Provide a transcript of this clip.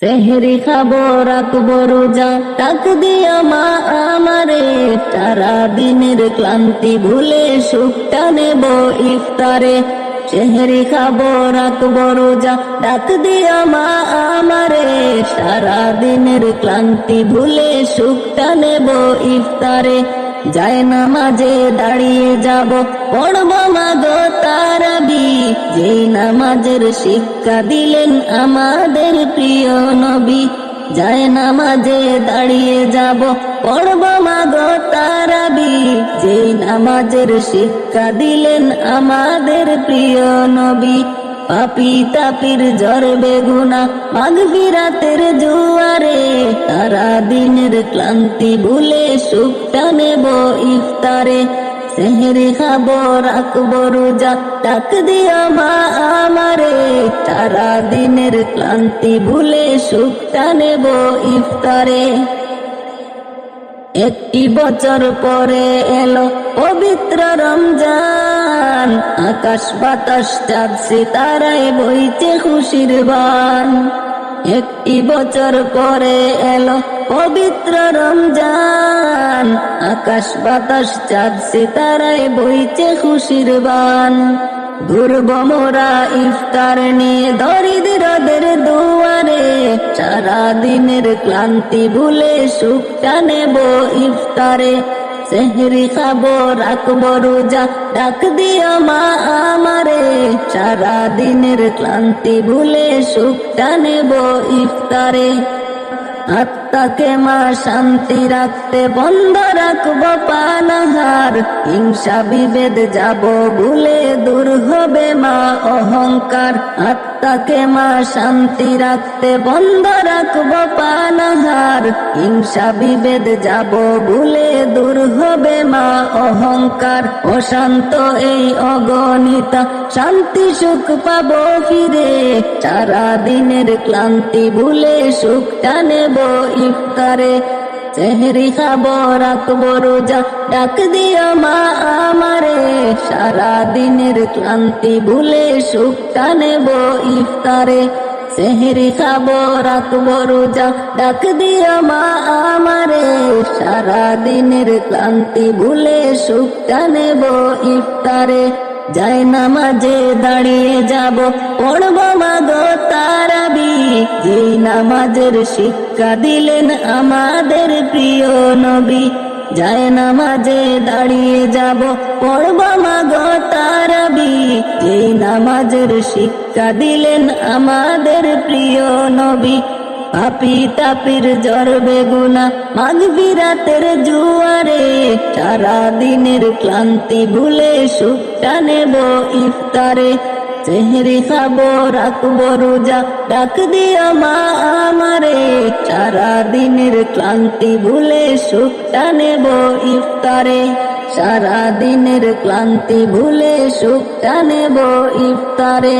সেহরি খাবো রাখবো রোজা, ডাক দিয়া মা আমারে, সারা দিনের ক্লান্তি ভুলে সুখটা নেব ইফতারে। সেহরি খাবো রাখবো রোজা, ডাক দিয়া মা আমারে, সারা দিনের ক্লান্তি ভুলে সুখটা নেব ইফতারে। যায় নামাজে দাঁড়িয়ে যাব, পড়ব মাগো তারাবি, যেই নামাজের শিক্ষা দিলেন আমাদের প্রিয় নবী। যায় নামাজে দাঁড়িয়ে যাব, পড়ব মাগো তারাবি, যেই নামাজের শিক্ষা দিলেন আমাদের প্রিয় নবী। পাপী তাপির জ্বর বেগুনা মাগফিরাতের জোয়ারে, সারা দিনের ক্লান্তি ভুলে সুখটা নেব ইফতারে। সেহরি খাবো রাখবো রোজা, ডাক দিয়া মা আমারে, সারা দিনের ক্লান্তি ভুলে সুখটা নেব ইফতারে। একটি বছর পরে এলো পবিত্র রমজান, আকাশ বাতাস চাঁদ সিতারায় বইছে খুশির বান। একটি বছর পরে এলো পবিত্র রমজান, আকাশ বাতাস চাঁদ সিতারায় বইছে খুশির বান। ঘুরব মোরা ইফতার নিয়ে দরিদ্রদের দুয়ারে, সারা দিনের ক্লান্তি ভুলে সুখটা নেব ইফতারে। সেহরি খাবো রাখবো রোজা, ডাক দিয়া মা আমারে, সারা দিনের ক্লান্তি ভুলে সুখটা নেব ইফতারে। আত্মাকে মা শান্তি রাখতে বন্ধ রাখবো পানাহার, হিংসা বিভেদ যাব ভুলে দূর হবে মা অহংকার। আত্মাকে মা শান্তি রাখতে বন্ধ রাখবো পানাহার, হিংসা বিভেদ যাব ভুলে দূর হবে মা অহংকার। অশান্ত এই অগণিতা শান্তি সুখ পাবো ফিরে, সারা দিনের ক্লান্তি ভুলে সুখটা নেব ইফতারে। সেহরি খাবো রাখবো রোজা, ডাক দিয়া মা আমারে, সারা দিনের ক্লান্তি ভুলে সুখটা নেব ইফতারে। সেহরি খাবো রাখবো রোজা, ডাক দিয়া মা আমারে, সারা দিনের ক্লান্তি ভুলে সুখটা নেব ইফতারে। যায় নামাজে দাঁড়িয়ে যাব, পড়ব মাগো তারাবি, যেই নামাজের শিক্ষা দিলেন আমাদের প্রিয় নবী। যায় নামাজে দাঁড়িয়ে যাব, পড়ব মাগো তারাবি, যেই নামাজের শিক্ষা দিলেন আমাদের প্রিয় নবী। পাপী তাপির জ্বর বেগুনা মাগফিরাতের জোয়ারে, সারা দিনের ক্লান্তি ভুলে সুখটা নেব ইফতারে। সেহরি খাবো রাখবো রোজা, ডাক দিয়া মা আমারে, সারা দিনের ক্লান্তি ভুলে সুখটা নেব ইফতারে। সারা দিনের ক্লান্তি ভুলে সুখটা নেব ইফতারে।